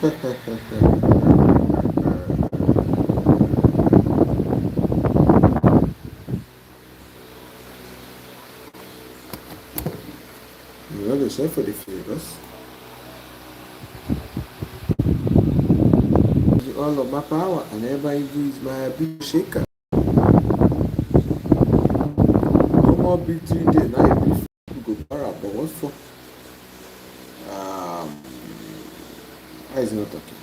You know the chef for the flavors. All of my power and everybody use my big shaker. No more big 3 days. Now you go para, but what for? Why is he not talking?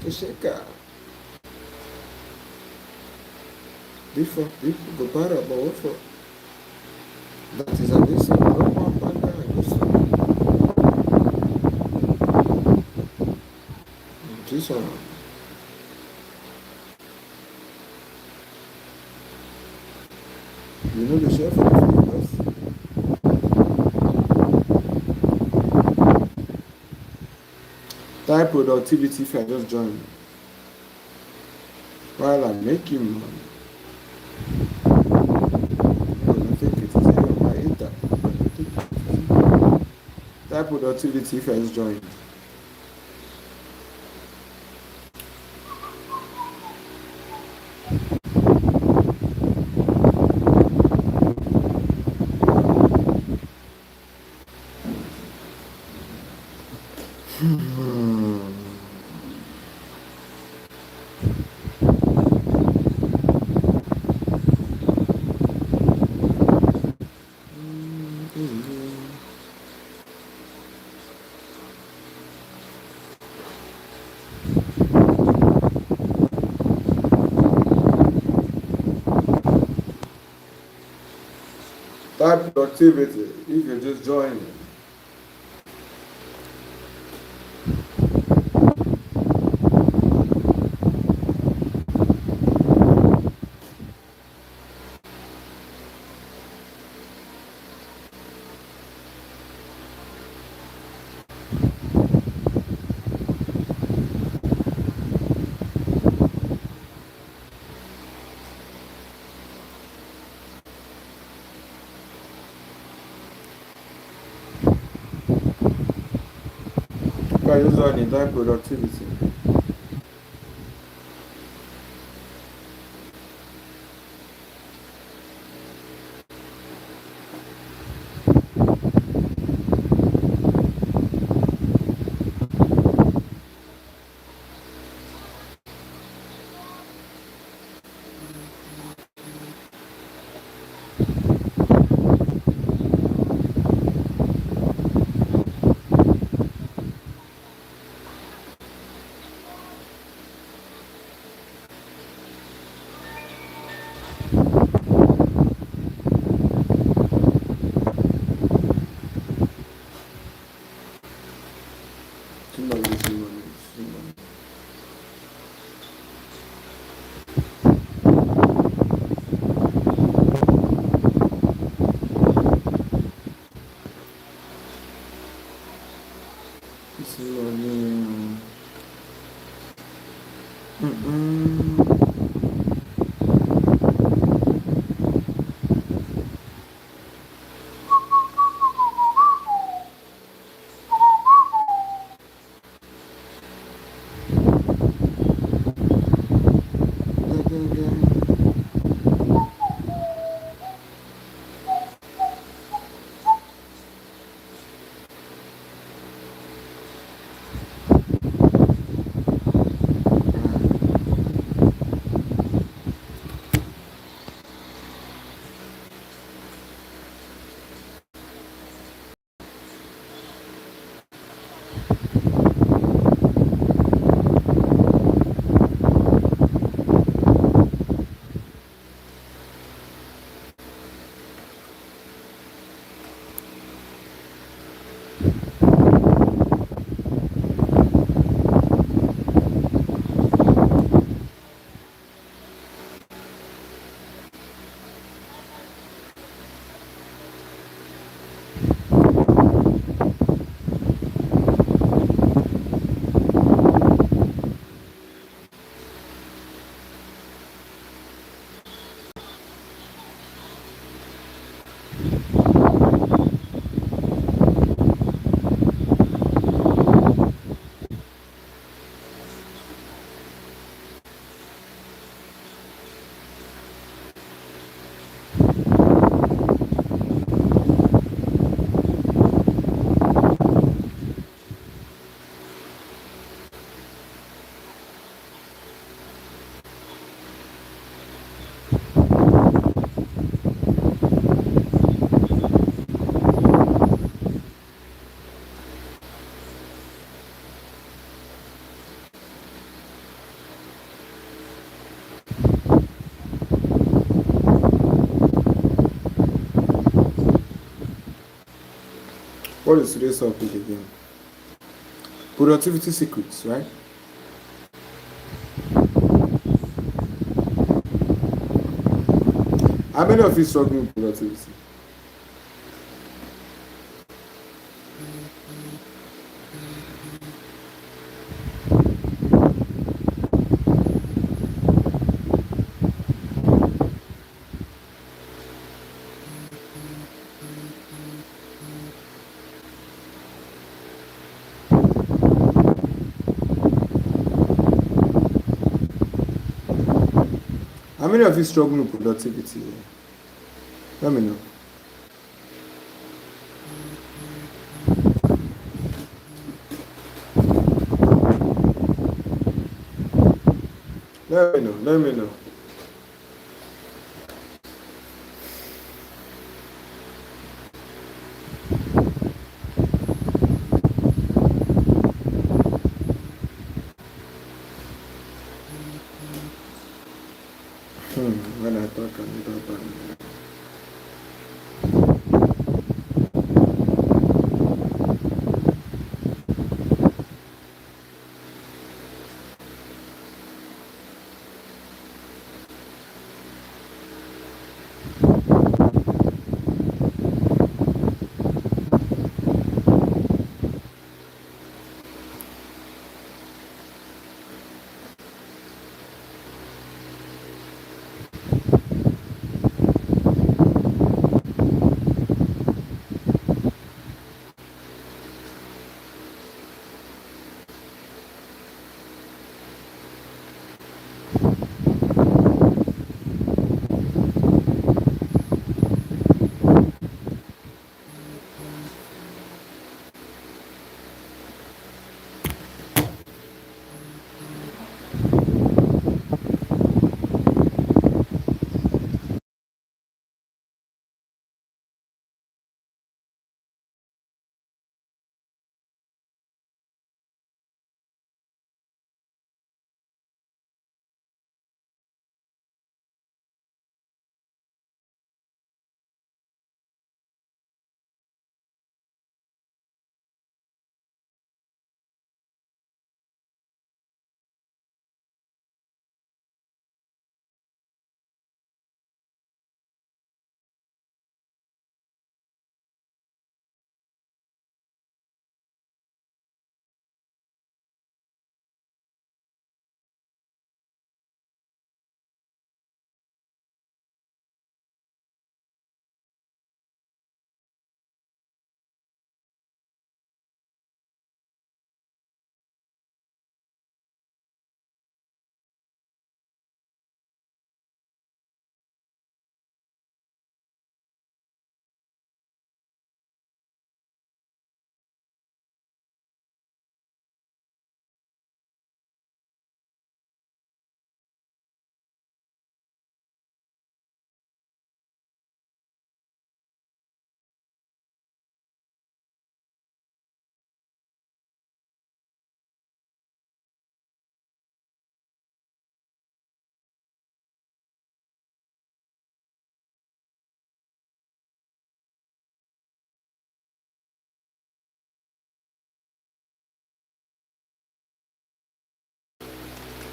Big shaker. If go para, but what for? That is a this one. No one panda and this one. This one. You know the chef for the flavors. Type productivity if I just join while I'm making money. I think it is on my eater. Type productivity if I just joined. Type productivity if you just join. If I just join in type productivity. Somebody see money. See money. What is today's topic again? Productivity secrets, right? How many of you struggle with productivity? How many of you struggle with productivity? Let me know. Let me know. Let me know. When I talk, I need to talk.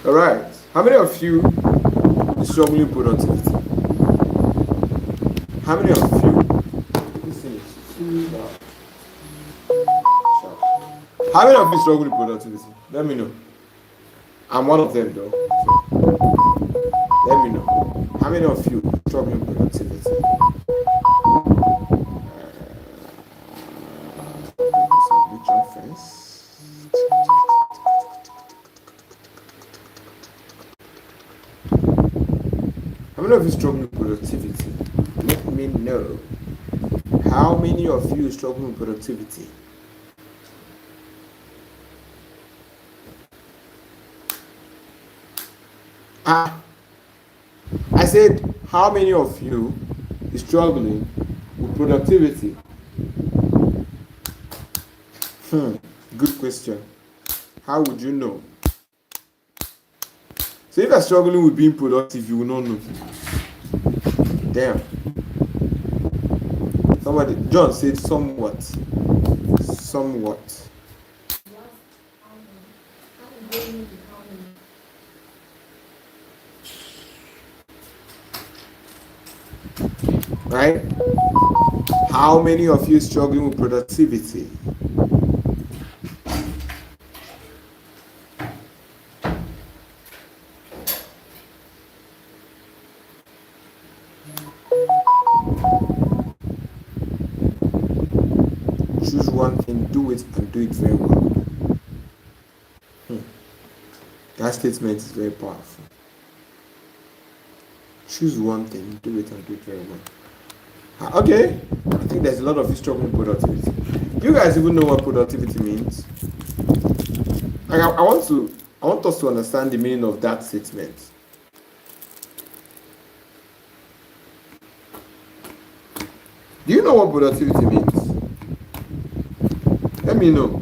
All right. How many of you is struggling with productivity? How many of you? This thing is too loud. Sharp. How many of you struggle with productivity? Let me know. I'm one of them, though. So let me know. How many of you struggling with productivity? Which offense? How many of you struggle with productivity? Let me know. How many of you struggle with productivity? I said, how many of you is struggling with productivity? Good question. How would you know? So if you're struggling with being productive, you will not know. Damn. Somebody, John said somewhat. somewhat. Right? How many of you struggling with productivity? Choose one thing, do it, and do it very well. That statement is very powerful. Choose one thing, do it, and do it very well. Okay, I think there's a lot of you struggling with productivity. You guys even know what productivity means? I want us to understand the meaning of that statement. Do you know what productivity means? Let me know.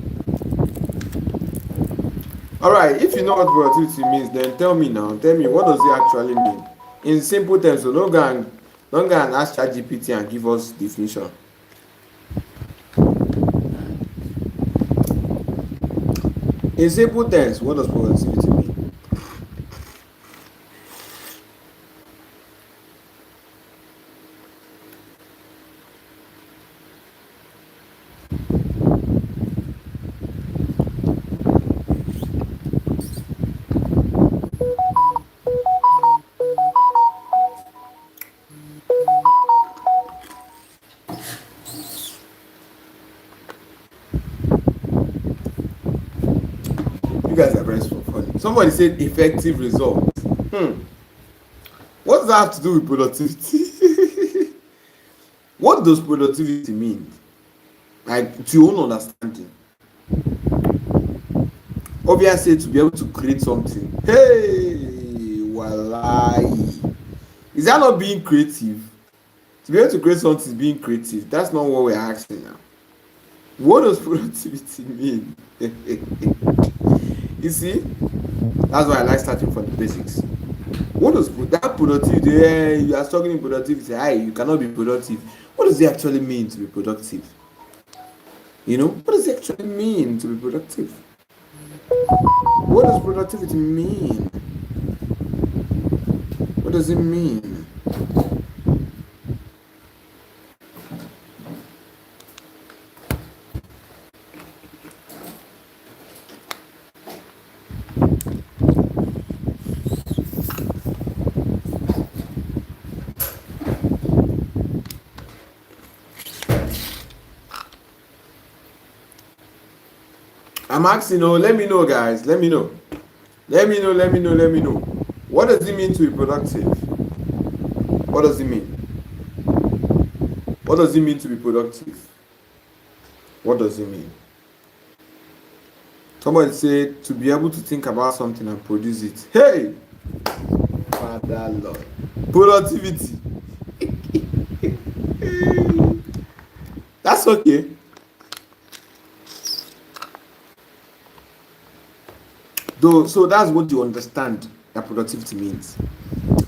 Alright, if you know what productivity means, then tell me now. Tell me, what does it actually mean? In simple terms, so don't go and ask ChatGPT and give us definition. In simple terms, what does productivity mean? You guys are very funny. Somebody said effective result. What does that have to do with productivity? What does productivity mean? Like, to your own understanding. Obviously, to be able to create something. Hey, walai. Is that not being creative? To be able to create something is being creative. That's not what we're asking now. What does productivity mean? You see, that's why I like starting from the basics. What does that productivity? You are struggling in productivity. You cannot be productive. What does it actually mean to be productive? What does it actually mean to be productive? What does productivity mean? What does it mean? I'm asking, let me know, guys. Let me know. Let me know. What does it mean to be productive? What does it mean? What does it mean to be productive? What does it mean? Somebody said to be able to think about something and produce it. Hey! Father Lord. Productivity. That's okay. So that's what you understand that productivity means.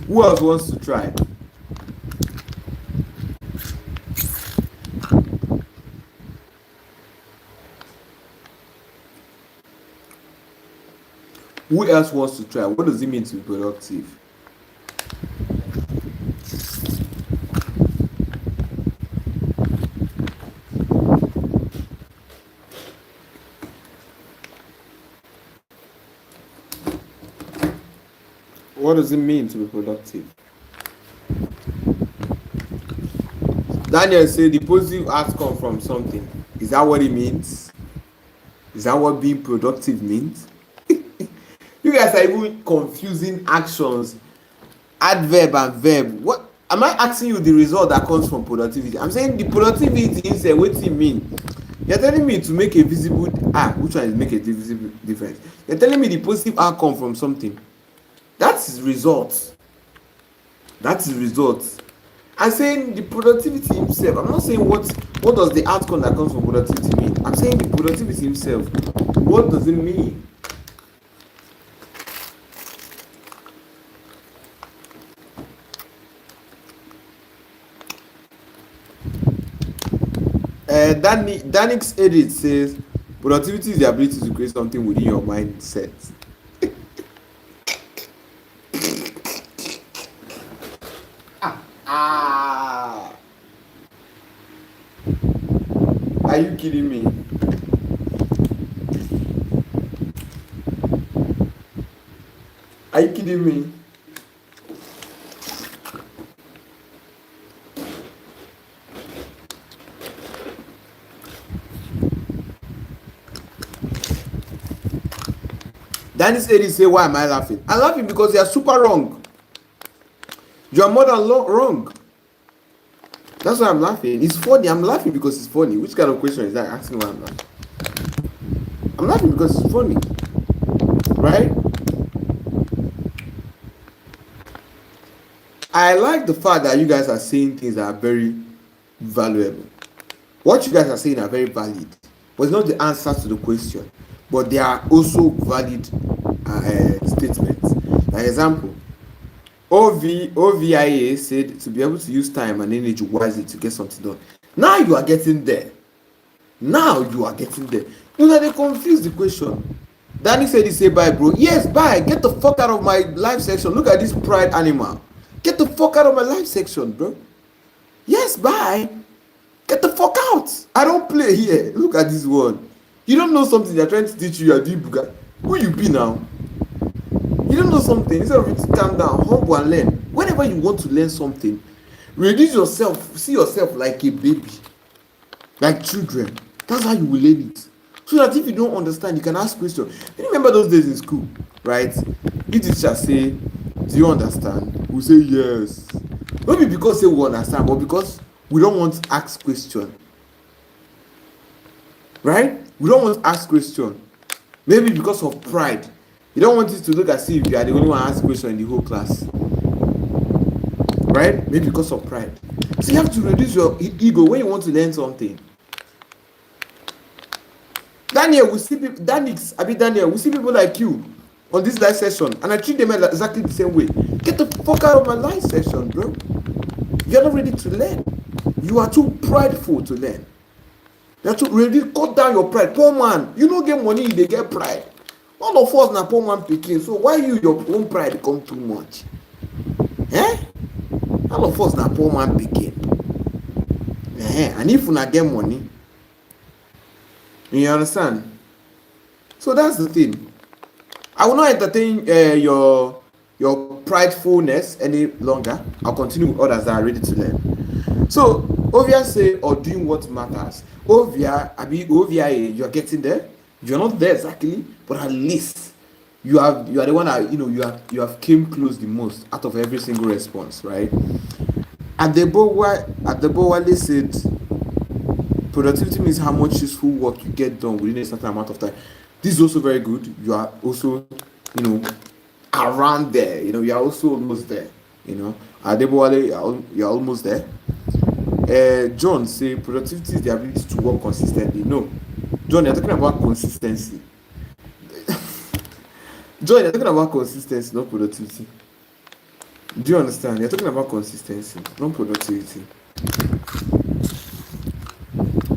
Who else wants to try? Who else wants to try? What does it mean to be productive? What does it mean to be productive? Daniel said the positive outcome from something. Is that what it means? Is that what being productive means? You guys are even confusing actions, adverb and verb. What am I asking you? The result that comes from productivity. I'm saying the productivity is what it mean. You're telling me to make a visible which one is make a visible difference? You're telling me the positive outcome from something. That's result. I'm saying the productivity himself. I'm not saying what does the outcome that comes from productivity mean. I'm saying the productivity himself. What does it mean? Danix Edit says productivity is the ability to create something within your mindset. Are you kidding me? Are you kidding me? Danny said, say, why am I laughing? I'm laughing because you are super wrong. You are more than wrong. That's why I'm laughing. It's funny. I'm laughing because it's funny. Which kind of question is that? Asking why I'm laughing. I'm laughing because it's funny. Right? I like the fact that you guys are saying things that are very valuable. What you guys are saying are very valid. But it's not the answer to the question. But they are also valid statements. For example, OVIA said to be able to use time and energy wisely to get something done. Now you are getting there. Now you are getting there. You know, they confuse the question. Danny said he said bye, bro. Yes, bye. Get the fuck out of my live section. Look at this pride animal. Get the fuck out of my live section, bro. Yes, bye. Get the fuck out. I don't play here. Look at this one. You don't know something they're trying to teach you. You're doing buga. Who you be now? You don't know something. Instead of you to calm down, humble and learn. Whenever you want to learn something, reduce yourself. See yourself like a baby. Like children. That's how you will learn it. So that if you don't understand, you can ask questions. You remember those days in school, right? You teacher say, do you understand? We say yes. Maybe because say we understand, but because we don't want to ask questions. Right? We don't want to ask questions. Maybe because of pride. You don't want it to look as if you are the only one ask questions in the whole class. Right? Maybe because of pride. So you have to reduce your ego when you want to learn something. Daniel, we see people, Daniel, we see people like you on this live session, and I treat them exactly the same way. Get the fuck out of my live session, bro. You're not ready to learn. You are too prideful to learn. You have to really cut down your pride. Poor man, you don't get money, they get pride. All of us na poor man picking. So why your own pride become too much? All of us na poor man picking. And if you not get money, you understand? So that's the thing. I will not entertain your pridefulness any longer. I'll continue with others that are ready to learn. So Ovia say, or doing what matters. Ovia, you're getting there. You're not there exactly, but at least you are the one that you have came close the most out of every single response, right? Adebowale said productivity means how much useful work you get done within a certain amount of time. This is also very good. You are also around there. You are also almost there. Adebowale, you're almost there. John say productivity is the ability to work consistently. No, John, you're talking about consistency. John, you're talking about consistency, not productivity. Do you understand? You're talking about consistency, not productivity.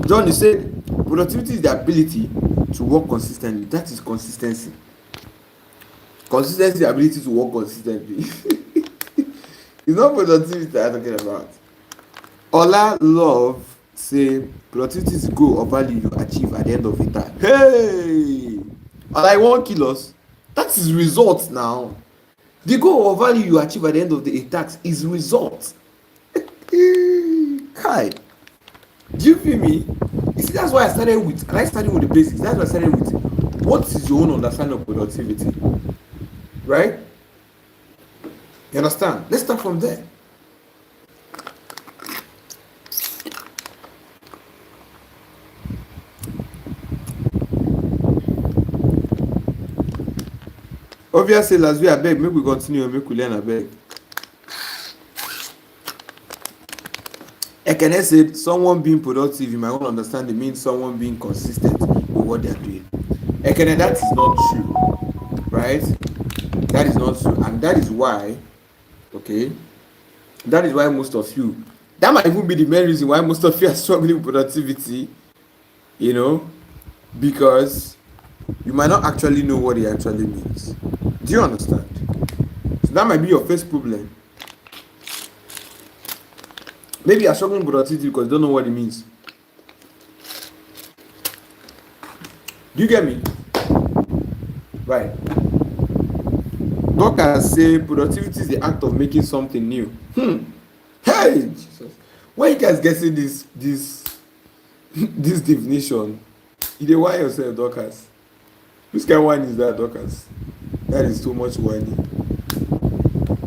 John, you said productivity is the ability to work consistently. That is consistency. Consistency is the ability to work consistently. It's not productivity that I'm talking about. Ola Love say productivity is the goal or value you achieve at the end of the time. Hey! Ola, 1 kilos. That is result now. The goal or value you achieve at the end of the task is result. Hi. Do you feel me? You see, that's why I started with the basics. That's why I started with what is your own understanding of productivity? Right? You understand? Let's start from there. Obviously, last week I beg, make we continue, make we learn, I beg. Ekene said, someone being productive, in my own understanding, means someone being consistent with what they are doing. Ekene, that is not true, right? That is not true, and that is why, that is why most of you, that might even be the main reason why most of you are struggling with productivity, you know, because you might not actually know what it actually means. Do you understand? So that might be your first problem. Maybe you're struggling with productivity because you don't know what it means. Do you get me? Right. Doctors say productivity is the act of making something new. Hey, Jesus. Why you guys getting this this definition? You dey whine yourself, Dorcas. Which kind of wine is that, Dorcas? That is too much whining.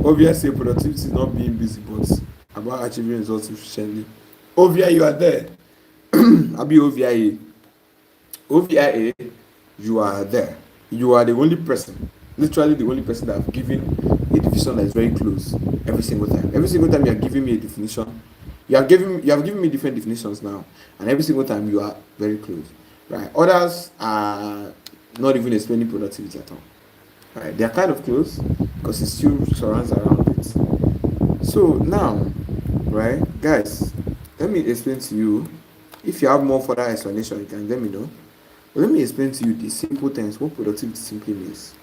Obviously, productivity is not being busy, but about achieving results efficiently. Ovia, you are there. Abi Ovia. OVIA, you are there. You are the only person, literally the only person that have given a definition that is very close every single time. Every single time you are giving me a definition, you have given me different definitions now, and every single time you are very close. Right? Others are not even explaining productivity at all. Right? They are kind of close because it still surrounds around it. So now, right, guys, let me explain to you. If you have more further explanation, you can let me know. But let me explain to you the simple terms what productivity simply means.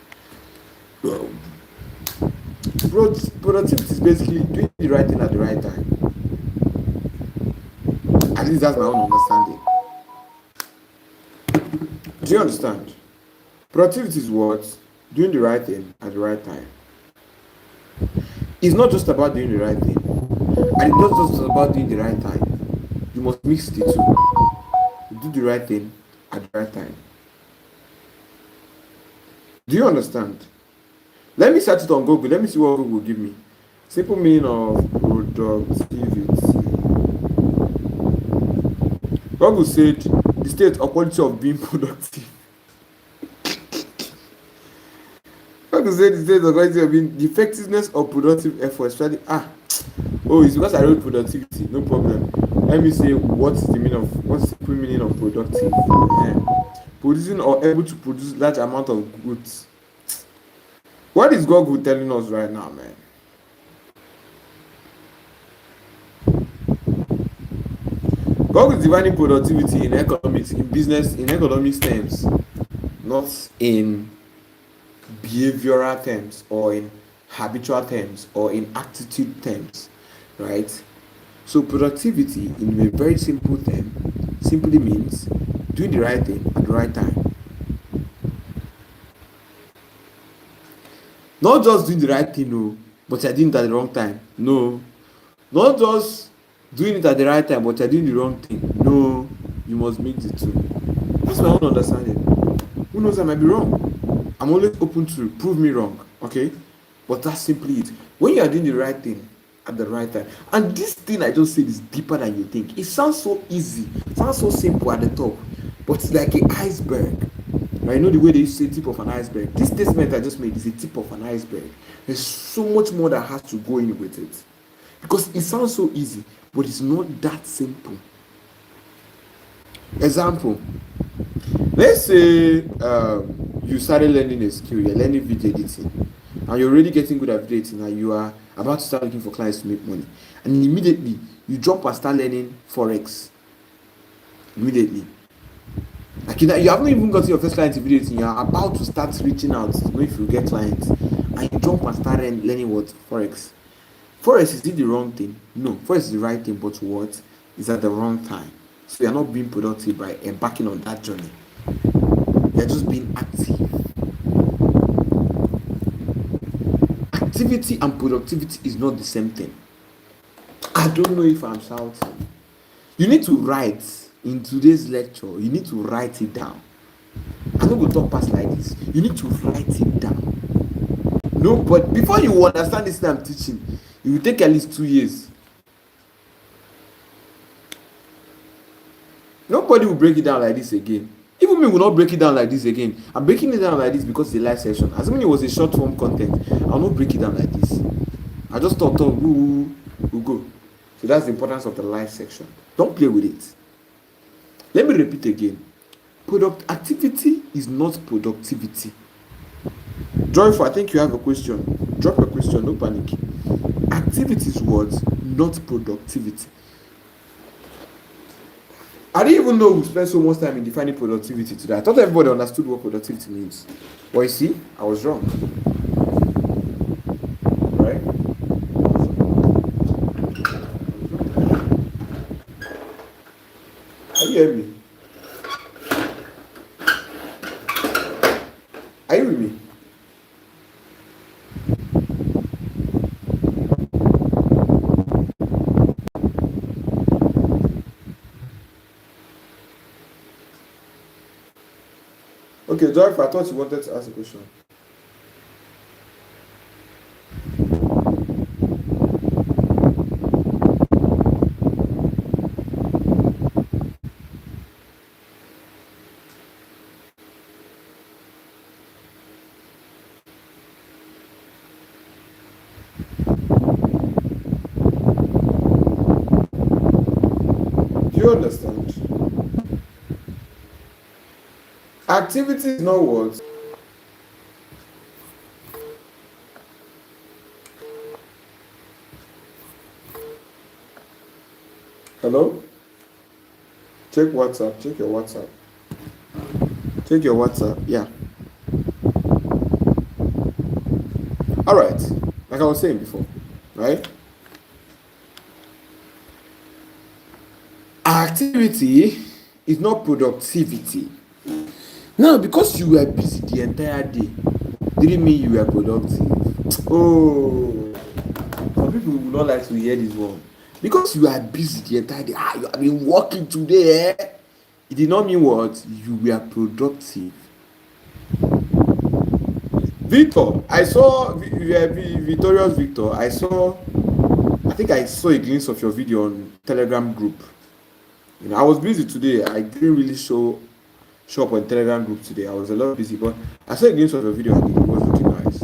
Productivity is basically doing the right thing at the right time. At least that's my own understanding. Do you understand? Productivity is what? Doing the right thing at the right time. It's not just about doing the right thing. And it's not just about doing the right time. You must mix the two. Do the right thing at the right time. Do you understand? Let me search it on Google. Let me see what Google will give me. Simple meaning of productivity. Google said the state or quality of being productive. Google said the state or quality of being the effectiveness of productive effort. Especially it's because I wrote productivity. No problem. Let me say what's the meaning of productive? Producing or able to produce large amount of goods. What is Google telling us right now, man? Google is defining productivity in economics, in business, in economics terms, not in behavioral terms or in habitual terms or in attitude terms, right? So productivity, in a very simple term, simply means doing the right thing at the right time. Not just doing the right thing, no, but you're doing it at the wrong time. No. Not just doing it at the right time, but you're doing the wrong thing. No. You must make the two. That's my own understanding. Who knows, I might be wrong. I'm always open to prove me wrong, okay? But that's simply it. When you are doing the right thing at the right time, and this thing I just said is deeper than you think. It sounds so easy, it sounds so simple at the top, but it's like an iceberg. I know the way they used to say tip of an iceberg. This statement I just made is a tip of an iceberg. There's so much more that has to go in with it. Because it sounds so easy, but it's not that simple. Example. Let's say you started learning a skill, you're learning video editing, and you're already getting good at video editing, and you are about to start looking for clients to make money. And immediately, you jump and start learning Forex. Immediately. Like you haven't even gotten your first client in video editing, you're about to start reaching out to know if you get clients, and you jump and start learning what? Forex. Forex, is it the wrong thing? No, Forex is the right thing, but what is at the wrong time. So you're not being productive by embarking on that journey. You're just being active. Activity and productivity is not the same thing. I don't know if I'm shouting. You need to write in today's lecture. You need to write it down. I'm not going to talk past like this. You need to write it down. No, but before you understand this thing I'm teaching, it will take at least 2 years. Nobody will break it down like this again. Even me will not break it down like this again. I'm breaking it down like this because it's a live session. Assuming it was a short form content, I'll not break it down like this. I just thought, we'll go. So that's the importance of the live section. Don't play with it. Let me repeat again. Activity is not productivity. Joyful, I think you have a question. Drop a question, no panic. Activity is what? Not productivity. I didn't even know we spent so much time in defining productivity today. I thought everybody understood what productivity means. But you see, I was wrong. Right? Are you hearing me? Are you with me? Okay, Joy, I thought you wanted to ask a question. Do you understand? Activity is not what? Hello? Check WhatsApp. Check your WhatsApp. Check your WhatsApp. Yeah. All right. Like I was saying before, right? Activity is not productivity. Now, because you were busy the entire day, didn't mean you were productive. Oh, some people would not like to hear this one. Because you are busy the entire day, you have been working today, it did not mean what? You were productive. Victor, I saw Victorious Victor. I think I saw a glimpse of your video on Telegram group. You know, I was busy today. I didn't really show up on Telegram group today. I was a lot busy, but I saw a glimpse of your video and it was looking nice.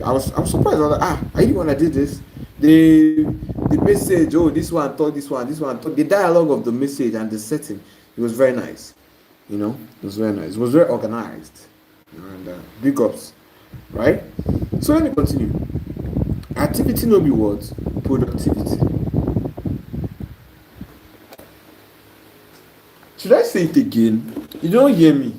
I was surprised. I was like, are you the one that did this? The message, oh, this one thought this one thought, the dialogue of the message and the setting, it was very nice. You know, it was very nice. It was very organized. And big ups, right? So let me continue. Activity no be what? Productivity. Should I say it again? You don't hear me.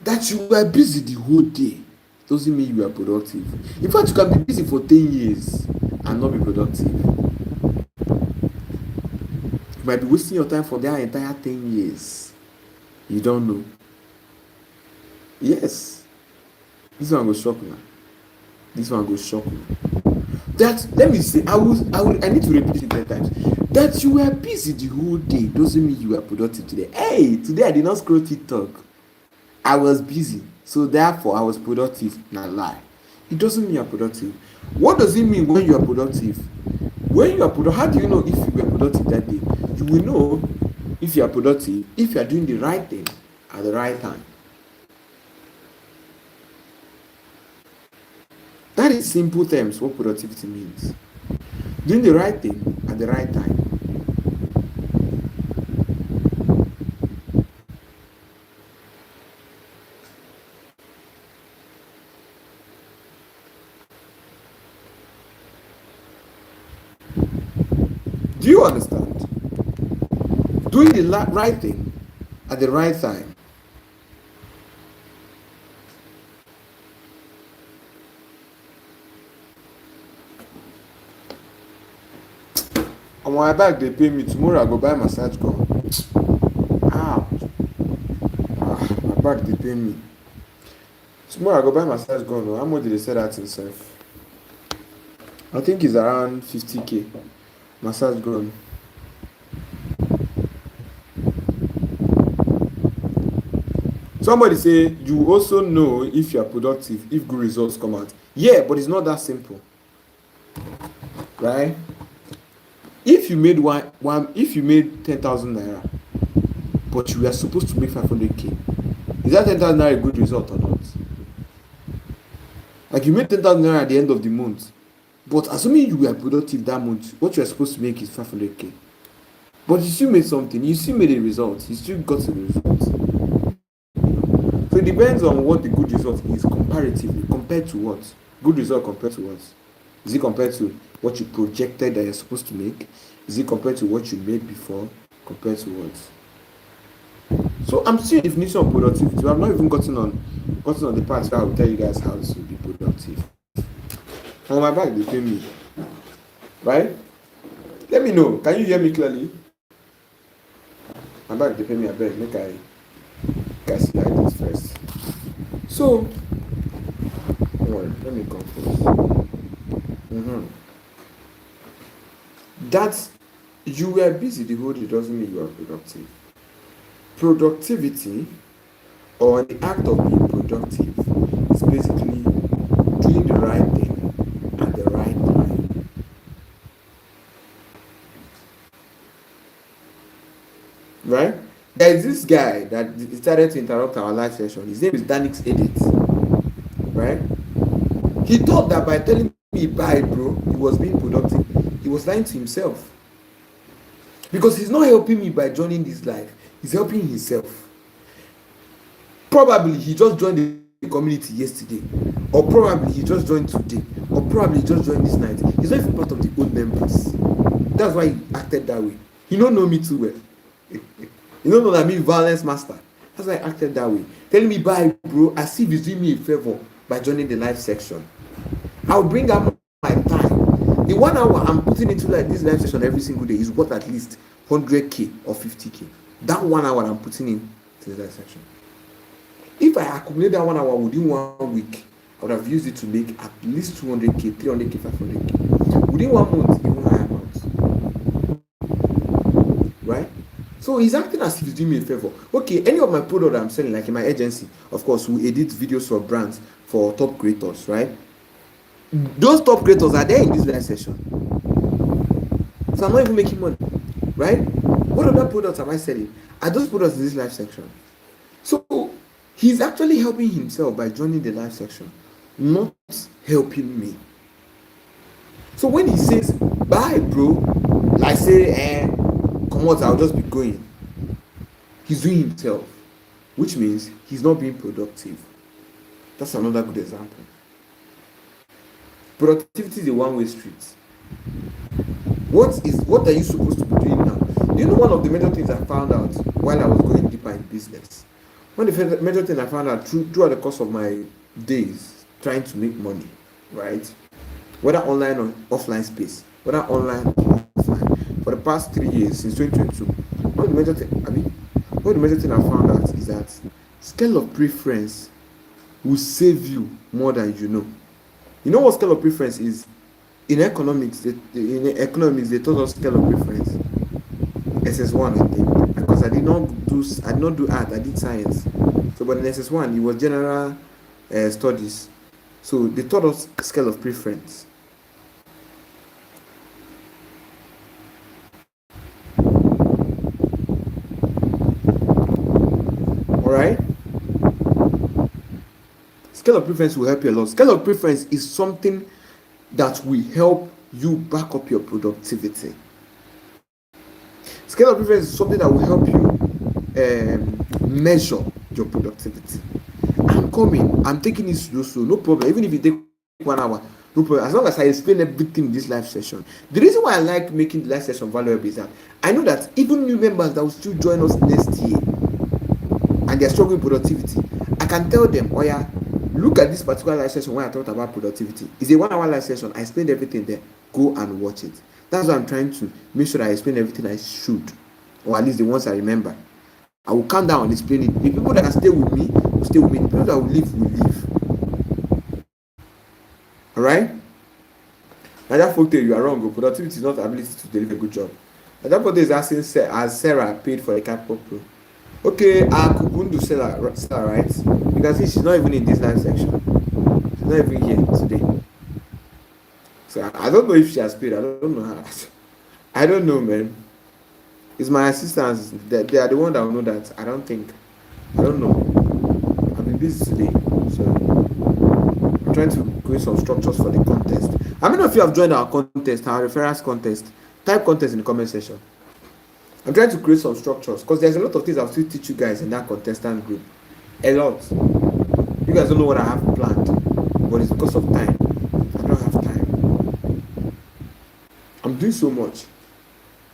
That you were busy the whole day doesn't mean you are productive. In fact, you can be busy for 10 years and not be productive. You might be wasting your time for that entire 10 years. You don't know. Yes. This one goes shock now. This one goes shock now. That, let me say, I need to repeat it 10 times. That you were busy the whole day doesn't mean you were productive today. Hey, today I did not scroll TikTok. I was busy, so therefore I was productive. Not lie. It doesn't mean you are productive. What does it mean when you are productive? When you are productive, how do you know if you were productive that day? You will know if you are productive if you are doing the right thing at the right time. That is simple terms what productivity means. Doing the right thing at the right time. Do you understand? Doing the right thing at the right time. On my back they pay me. Tomorrow I go buy massage gun. My back they pay me. Tomorrow I go buy massage gun. How much did they say that himself? I think it's around 50k. Massage gun. Somebody say you also know if you are productive if good results come out. Yeah, but it's not that simple, right? If you made if you made 10,000 naira, but you were supposed to make 500k, is that 10,000 naira a good result or not? Like you made 10,000 naira at the end of the month, but assuming you were productive that month, what you are supposed to make is 500k. But you still made something. You still made a result. You still got a result. So it depends on what the good result is comparatively compared to what. Good result compared to what? Is it compared to what you projected that you're supposed to make? Is it compared to what you made before? compared to what? So I'm still definition of productivity. I've not even gotten on the part where I will tell you guys how to be productive. On my back, they pay me. Right? Let me know. Can you hear me clearly? My back, they pay me a bed. Make I see like this first. So, let me come first. That you were busy the whole day doesn't mean you are productive. Productivity, or the act of being productive, is basically doing the right thing at the right time. Right? There is this guy that started to interrupt our live session. His name is Danix Edit. Right? He thought that by telling me bye, bro, he was being productive. He was lying to himself. Because he's not helping me by joining this live. He's helping himself. Probably he just joined the community yesterday. Or probably he just joined today. Or probably he just joined this night. He's not even part of the old members. That's why he acted that way. He don't know me too well. You don't know that I'm violence master. That's why I acted that way. Telling me bye, bro, as if he's doing me a favor by joining the live section. I'll bring up my time. The 1 hour I'm putting into like this live session every single day is worth at least 100k or 50k. That 1 hour I'm putting in to the live section. If I accumulate that 1 hour within 1 week, I would have used it to make at least 200k, 300k, 500k. Within 1 month, even higher amounts. Right? So he's acting as if he's doing me a favor. Okay, any of my product I'm selling, like in my agency, of course, we edit videos for brands for top creators, right? Those top creators are there in this live session. So I'm not even making money, right? What other products am I selling? Are those products in this live section? So he's actually helping himself by joining the live section, not helping me. So when he says, bye, bro, like say, come on, I'll just be going. He's doing himself, which means he's not being productive. That's another good example. Productivity is a one-way street. What are you supposed to be doing now? Do you know one of the major things I found out while I was going deeper in business? One of the major things I found out throughout the course of my days trying to make money, right? Whether online or offline space, whether online or offline, for the past 3 years since 2022, one of the major things I found out is that scale of preference will save you more than you know. You know what scale of preference is? In economics, they taught us scale of preference. SS1, I think, because I did not do art. I did science. So, but in SS1, it was general studies. So they taught us scale of preference. All right. Scale of preference will help you a lot. Scale of preference is something that will help you back up your productivity. Scale of preference is something that will help you measure your productivity. I'm taking it slow, no problem. Even if you take 1 hour, no problem. As long as I explain everything in this live session. The reason why I like making the live session valuable is that I know that even new members that will still join us next year and they're struggling with productivity, I can tell them, oh yeah, look at this particular live session where I talked about productivity. It's a 1 hour live session. I explained everything there. Go and watch it. That's why I'm trying to make sure I explain everything I should, or at least the ones I remember. I will calm down and explain it. The people that can stay with me will stay with me. The people that will leave. All right? Now that folk you are wrong. Productivity is not ability to deliver a good job. Now that folk is asking as Sarah paid for a Capital Pro. Okay, Kukundu Sarah, right? You can see she's not even in this live section. She's not even here today. So I don't know if she has paid. I don't know her. I don't know, man. It's my assistants. They are the one that will know that. I don't know. I've been busy today, so I'm trying to create some structures for the contest. How many of you have joined our contest, our referrals contest? Type contest in the comment section. I'm trying to create some structures because there's a lot of things I'll still teach you guys in that contestant group. A lot. You guys don't know what I have planned, but it's because of time. I don't have time. I'm doing so much.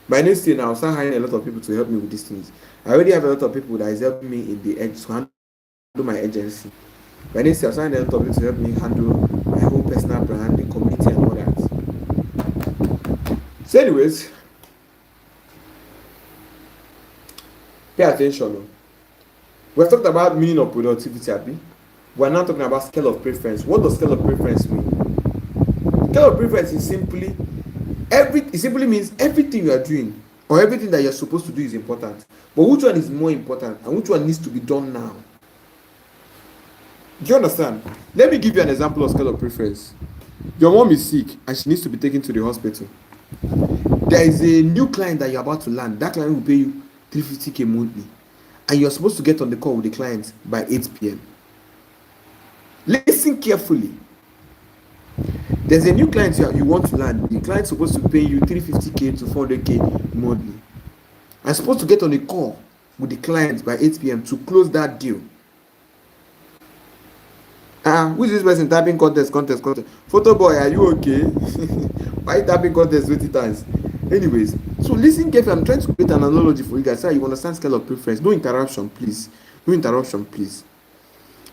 By next year now, I'll start hiring a lot of people to help me with these things. I already have a lot of people that is helping me in the edge to handle my agency. By next year, I'll start a lot of people to help me handle my whole personal brand, the community, and all that. So, anyways, pay attention. We've talked about meaning of productivity, Abby. We're now talking about scale of preference. What does scale of preference mean? Scale of preference is simply it simply means everything you are doing or everything that you're supposed to do is important. But which one is more important and which one needs to be done now? Do you understand? Let me give you an example of scale of preference. Your mom is sick and she needs to be taken to the hospital. There is a new client that you're about to land. That client will pay you 350k monthly. And you're supposed to get on the call with the client by 8 p.m. Listen carefully. There's a new client you want to land. The client's supposed to pay you 350k to 400k monthly. I'm supposed to get on a call with the client by 8 p.m. to close that deal. Who is this person typing contest? Photo boy, are you okay? Why typing contest 20 times? Anyways, so listen carefully. I'm trying to create an analogy for you guys so you understand scale of preference. No interruption, please.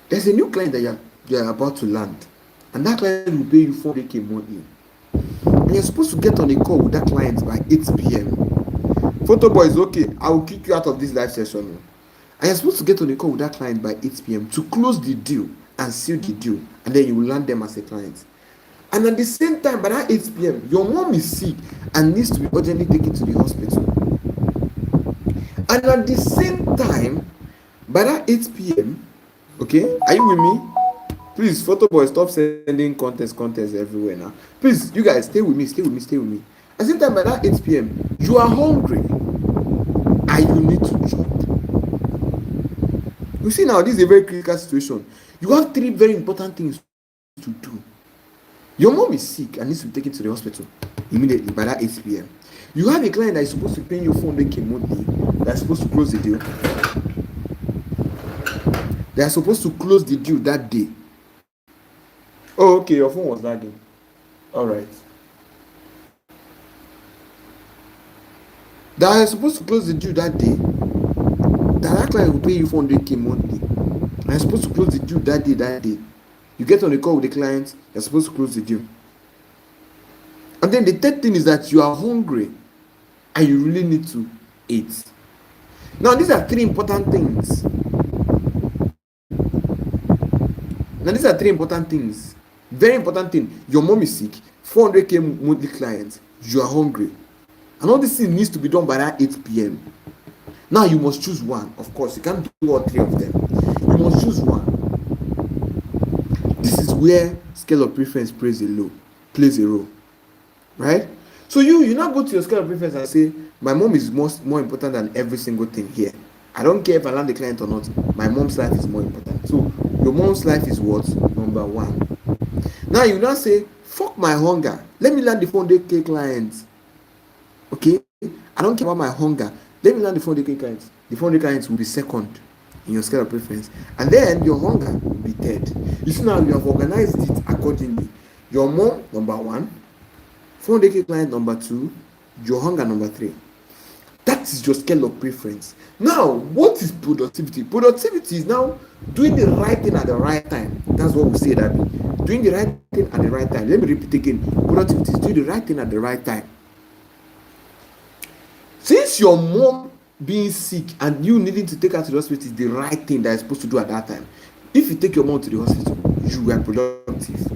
There's a new client that you're about to land. And that client will pay you 400k monthly. And you're supposed to get on a call with that client by 8 p.m. Photo boy is okay. I will kick you out of this live session. And you're supposed to get on a call with that client by 8 p.m. to close the deal and seal the deal. And then you will land them as a client. And at the same time, by that 8 p.m., your mom is sick and needs to be urgently taken to the hospital. And at the same time, by that 8 p.m., okay, are you with me? Please, photo boy, stop sending contest everywhere now. Please, you guys, stay with me. At the same time, by that 8 p.m., you are hungry and you need to chop. You see now, this is a very critical situation. You have 3 very important things to do. Your mom is sick and needs to be taken to the hospital immediately by that 8 p.m. You have a client that is supposed to pay you 400k monthly. They are supposed to close the deal. They are supposed to close the deal that day. Oh, okay, your phone was lagging. All right. They are supposed to close the deal that day. That client will pay you 400k monthly. They are supposed to close the deal that day. You get on the call with the client, you're supposed to close the deal. And then the third thing is that you are hungry and you really need to eat. Now, these are 3 important things. Very important thing. Your mom is sick, 400k monthly client, you are hungry. And all this thing needs to be done by that 8 p.m. Now you must choose one. Of course, you can't do all 3 of them. You must choose one. This is where scale of preference plays a role. Right? So you now go to your scale of preference and say, my mom is more important than every single thing here. I don't care if I land the client or not. My mom's life is more important. So your mom's life is what? Number 1. Now you now say, fuck my hunger. Let me land the 400k clients. Okay? I don't care about my hunger. Let me land the 400k clients. The 400 clients will be second in your scale of preference. And then your hunger will be third. You see now you have organized it accordingly. Your mom, number 1. 400k client, number 2. Your hunger, number 3. That is your scale of preference. Now, what is productivity? Productivity is now doing the right thing at the right time. That's what we say that be. Doing the right thing at the right time. Let me repeat again. Productivity is doing the right thing at the right time. Since your mom being sick and you needing to take her to the hospital is the right thing that you're supposed to do at that time. If you take your mom to the hospital, you were productive.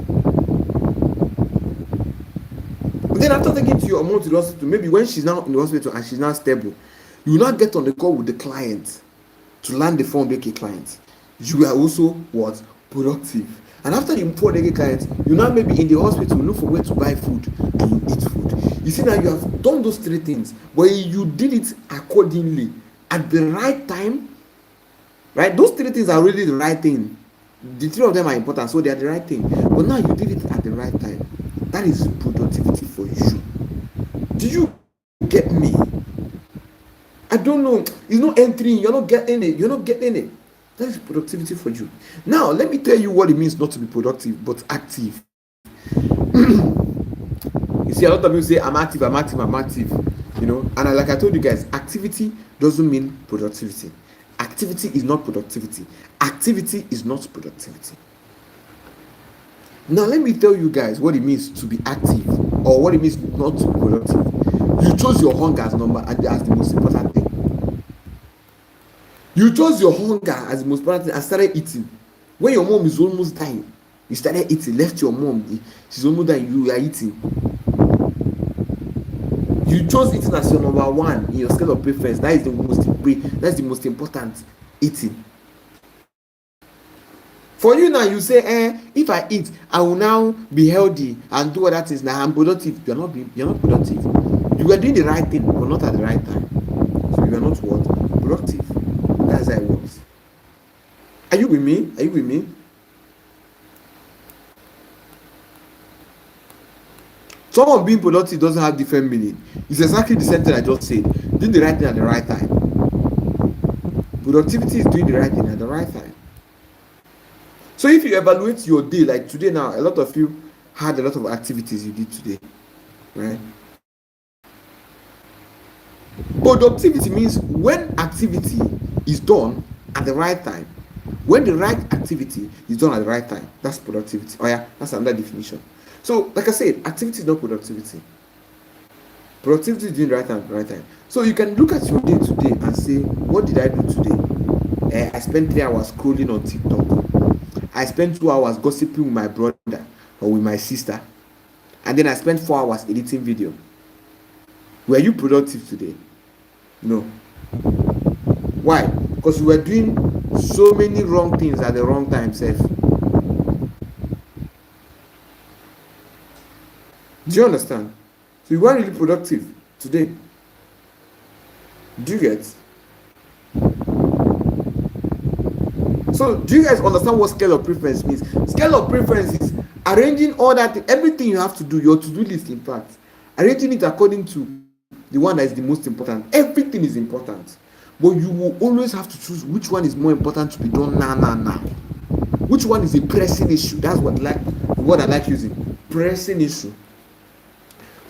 But then after taking your mom to the hospital, maybe when she's now in the hospital and she's now stable, you will not get on the call with the client to land the 400k client. You are also what? Productive. And after the 400k client, you now maybe in the hospital look for where to buy food and you eat food. You see now you have done those 3 things, but you did it accordingly at the right time. Right? Those 3 things are really the right thing. The 3 of them are important, so they are the right thing. But now you did it at the right time. That is productivity for you. Do you get me? I don't know. It's not entering. You're not getting it. That is productivity for you. Now, let me tell you what it means not to be productive, but active. You see, a lot of people say, I'm active. And like I told you guys, activity doesn't mean productivity. Activity is not productivity. Activity is not productivity. Now let me tell you guys what it means to be active, or what it means not to be productive. You chose your hunger as the most important thing. You chose your hunger as the most important thing and started eating. When your mom is almost dying, you started eating, left your mom, she's almost dying, you are eating. You chose eating as your number one in your scale of preference. That's the most important, eating. For you now, you say, if I eat, I will now be healthy and do other things. Now I'm productive. You're not productive. You are doing the right thing, but not at the right time. So you are not what? Productive. That's how it works. Are you with me? Are you with me? Someone being productive doesn't have different meaning. It's exactly the same thing I just said. Doing the right thing at the right time. Productivity is doing the right thing at the right time. So if you evaluate your day, like today now, a lot of you had a lot of activities you did today, right? Productivity means when activity is done at the right time. When the right activity is done at the right time, that's productivity. Oh yeah, that's another definition. So like I said, activity is not productivity. Productivity is doing the right time at the right time. So you can look at your day today and say, what did I do today? I spent 3 hours scrolling on TikTok. I spent 2 hours gossiping with my brother or with my sister, and then I spent 4 hours editing video. Were you productive today? No. Why? Because you were doing so many wrong things at the wrong time, Seth. Do you understand? So you weren't really productive today. Do you get? So do you guys understand what scale of preference means? Scale of preference is arranging all that, everything you have to do, your to-do list in fact, arranging it according to the one that is the most important. Everything is important, but you will always have to choose which one is more important to be done now. Which one is a pressing issue? That's what I like using. Pressing issue.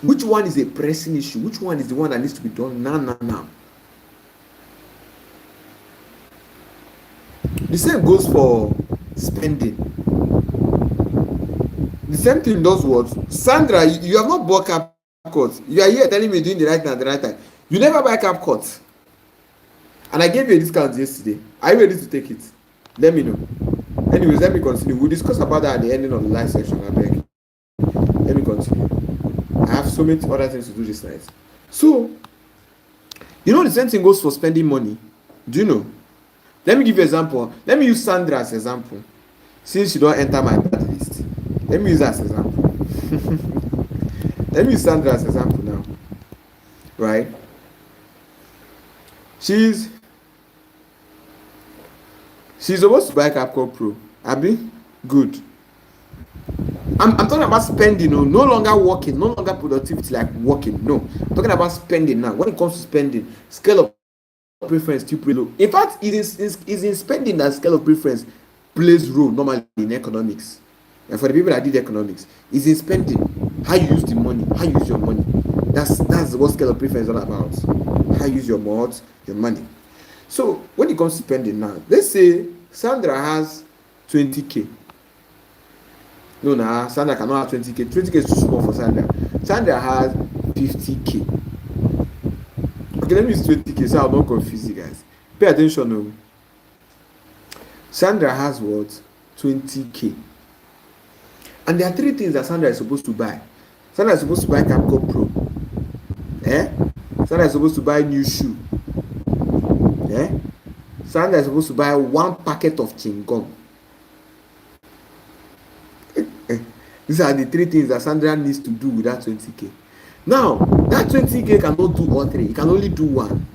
Which one is a pressing issue? Which one is the one that needs to be done now? The same goes for spending. The same thing does what? Sandra, you have not bought CapCut. You are here telling me doing the right thing at the right time. You never buy CapCut. And I gave you a discount yesterday. Are you ready to take it? Let me know. Anyways, let me continue. We'll discuss about that at the ending of the live section. I beg. Let me continue. I have so many other things to do this night. So, the same thing goes for spending money. Do you know? Let me give you an example. Let me use Sandra as an example. Since you don't enter my bad list. Let me use that as an example. Let me use Sandra as an example now. Right? She's supposed to buy CapCut Pro. Abi? Good. I'm talking about spending, no longer working, no longer productivity like working. No. I'm talking about spending now. When it comes to spending, scale of preference still pretty low. In fact, it is in spending that scale of preference plays role normally in economics. And for the people that did economics, it's in spending, how you use the money, how you use your money. That's what scale of preference is all about. How you use your money. So when it comes to spending now, let's say Sandra has 20k. No, Sandra cannot have 20k. 20k is too small for Sandra. Sandra has 50k. Okay, let me use 20k so I'll not confuse you guys. Pay attention now. Sandra has what? 20k. And there are 3 things that Sandra is supposed to buy. Sandra is supposed to buy CapCut Pro. Sandra is supposed to buy new shoe. Sandra is supposed to buy 1 packet of chewing gum. These are the 3 things that Sandra needs to do with that 20k. Now, that 20k cannot do all 3. It can only do 1.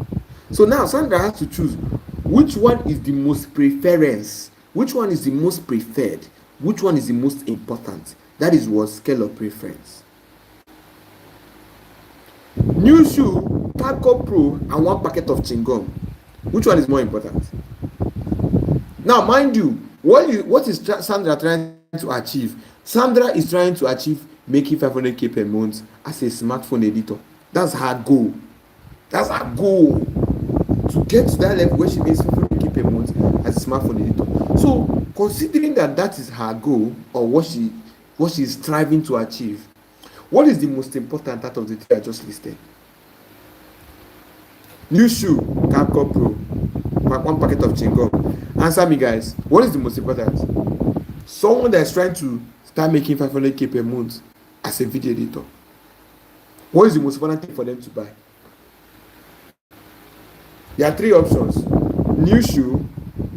So now Sandra has to choose which one is the most preference, which one is the most preferred, which one is the most important. That is what scale of preference. New shoe, CapCut Pro, and 1 packet of chewing gum. Which one is more important? Now, mind you, what is Sandra trying to achieve? Sandra is trying to achieve making 500k per month as a smartphone editor. That's her goal. That's her goal, to get to that level where she makes 50K per month as a smartphone editor. So considering that that is her goal, or what she's striving to achieve, what is the most important out of the three I just listed? New shoe, CapCut Pro, one packet of chewing gum. Answer me, guys. What is the most important? Someone that is trying to start making 500K per month as a video editor. What is the most important thing for them to buy? There are three options: new shoe,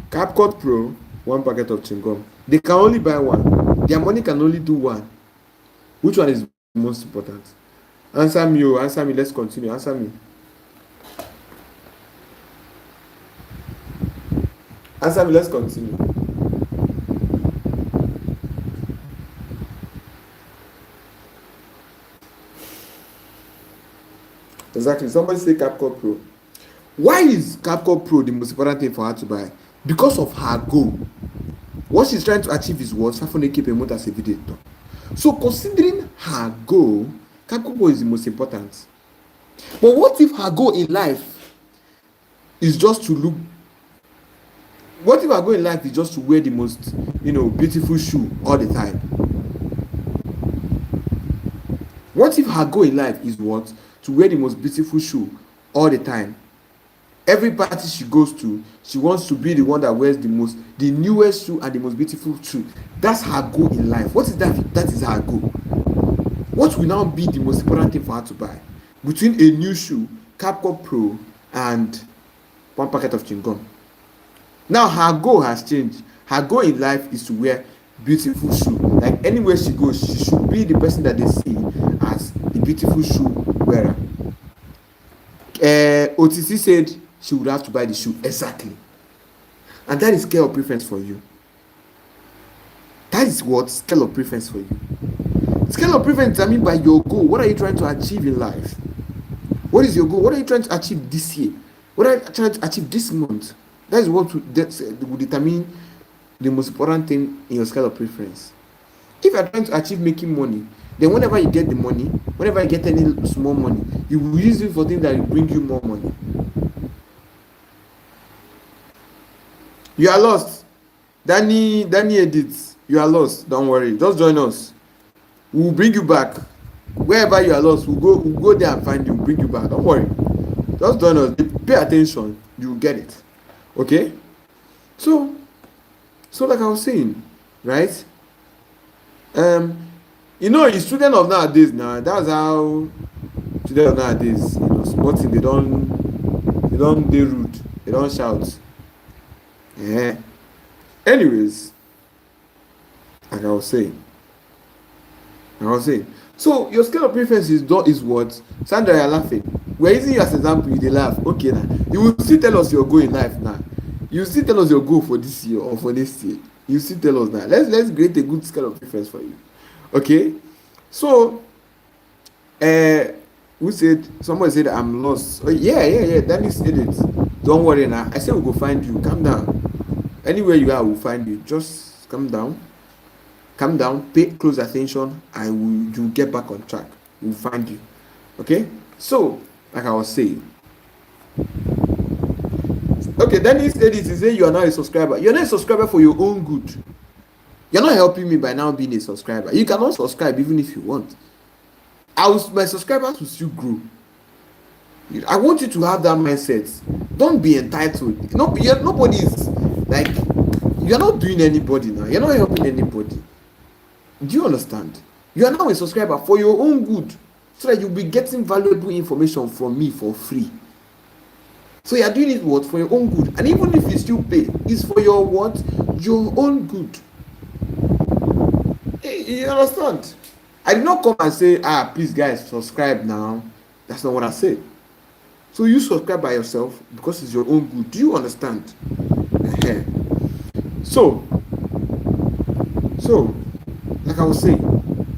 CapCut Pro, one packet of chewing gum. They can only buy one. Their money can only do one. Which one is most important? Answer me, oh, answer me. Let's continue. Answer me. Answer me. Let's continue. Exactly. Somebody say CapCut Pro. Why is CapCut Pro the most important thing for her to buy? Because of her goal. What she's trying to achieve is what? 500K per month as a video editor. So considering her goal, CapCut Pro is the most important. But what if her goal in life is just to look? What if her goal in life is just to wear the most, beautiful shoe all the time? What if her goal in life is what? To wear the most beautiful shoe all the time? Every party she goes to, she wants to be the one that wears the newest shoe and the most beautiful shoe. That's her goal in life. What is that? That is her goal. What will now be the most important thing for her to buy? Between a new shoe, CapCut Pro, and one packet of chewing gum. Now her goal has changed. Her goal in life is to wear beautiful shoe. Like anywhere she goes, she should be the person that they see as the beautiful shoe wearer. OTC said she would have to buy the shoe. Exactly. And that is scale of preference for you. That is what? Scale of preference for you. Scale of preference, I mean, by your goal. What are you trying to achieve in life? What is your goal? What are you trying to achieve this year? What are you trying to achieve this month? That is what will determine the most important thing in your scale of preference. If you are trying to achieve making money, then whenever you get the money, whenever you get any small money, you will use it for things that will bring you more money. You are lost. Danny edits. You are lost. Don't worry. Just join us. We will bring you back. Wherever you are lost, we'll go there and find you. We'll bring you back. Don't worry. Just join us. Pay attention. You will get it. Okay? So like I was saying, right? In student of nowadays now, that's how student of nowadays, sporting, they don't they rude, they don't shout. Yeah. Anyways, like I was saying. So your scale of preference is what? Sandra, you're laughing. We're using you as an example, you laugh. Okay now. You will still tell us your goal in life now. You still tell us your goal for this year or for next year. You still tell us now. Let's create a good scale of preference for you. Okay? So somebody said I'm lost. Oh, yeah. That is it. Don't worry now. I said we'll go find you. Calm down. Anywhere you are, we'll find you. Just calm down, pay close attention, and you'll get back on track. We'll find you. Okay? So, like I was saying. Okay, then he said he said you are not a subscriber. You're not a subscriber for your own good. You're not helping me by now being a subscriber. You cannot subscribe even if you want. My subscribers will still grow. I want you to have that mindset. Don't be entitled. Nobody is like, you're not doing anybody now. You're not helping anybody. Do you understand? You are now a subscriber for your own good, so that you'll be getting valuable information from me for free. So you are doing it what? For your own good. And even if you still pay, it's for your what? Your own good. You understand? I did not come and say, please guys, subscribe now. That's not what I said. So you subscribe by yourself because it's your own good. Do you understand? So, like I was saying,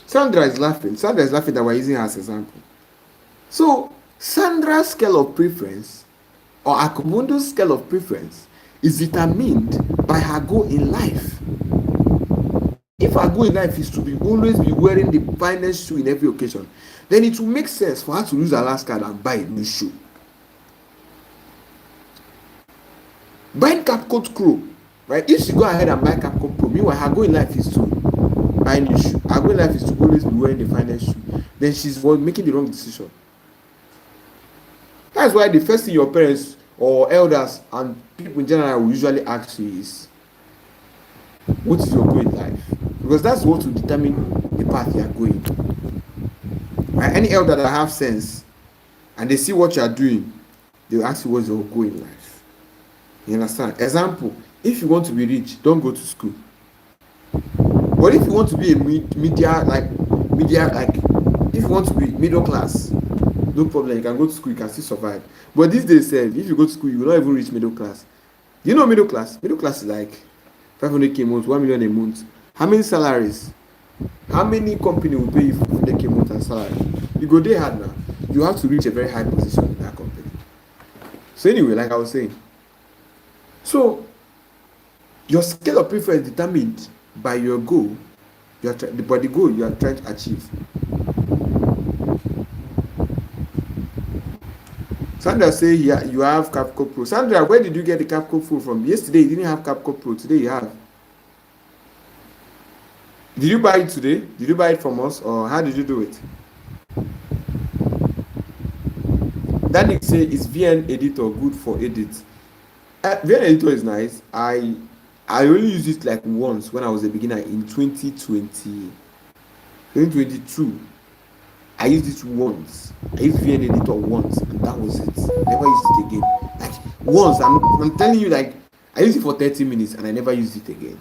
Sandra is laughing. Sandra is laughing that we're using her as an example. So, Sandra's scale of preference, or Akumundo's scale of preference, is determined by her goal in life. If our goal in life is to be always be wearing the finest shoe in every occasion, then it will make sense for her to lose her last card and buy a new shoe. Buying CapCut Pro, right? If she go ahead and buy CapCut Pro, meanwhile her goal in life is to buy a new shoe. Her goal in life is to always be wearing the finest shoe. Then she's making the wrong decision. That's why the first thing your parents or elders and people in general will usually ask you is, what is your goal in life? Because that's what will determine the path you are going. Right? Any elder that have sense and they see what you are doing, they will ask you what's your goal in life. You understand? Example, if you want to be rich, don't go to school. But if you want to be a media, if you want to be middle class, no problem, you can go to school, you can still survive. But these days, if you go to school, you will not even reach middle class. You know middle class? Middle class is like 500k a month, 1 million a month. How many salaries? How many company will pay you 500k a month and salary? You go there hard now. You have to reach a very high position in that company. So anyway, like I was saying, so your scale of preference is determined by your goal, by the goal you are trying to achieve. Sandra say yeah, you have CapCut Pro. Sandra, where did you get the CapCut Pro from? Yesterday you didn't have CapCut Pro. Today you have. Did you buy it today? Did you buy it from us, or how did you do it? Danik say, is VN Editor good for edits? VN Editor is nice. I only used it like once when I was a beginner in 2022. I used it once. I used VN Editor once, and that was it. Never used it again. Like once. I'm telling you, like I used it for 30 minutes and I never used it again.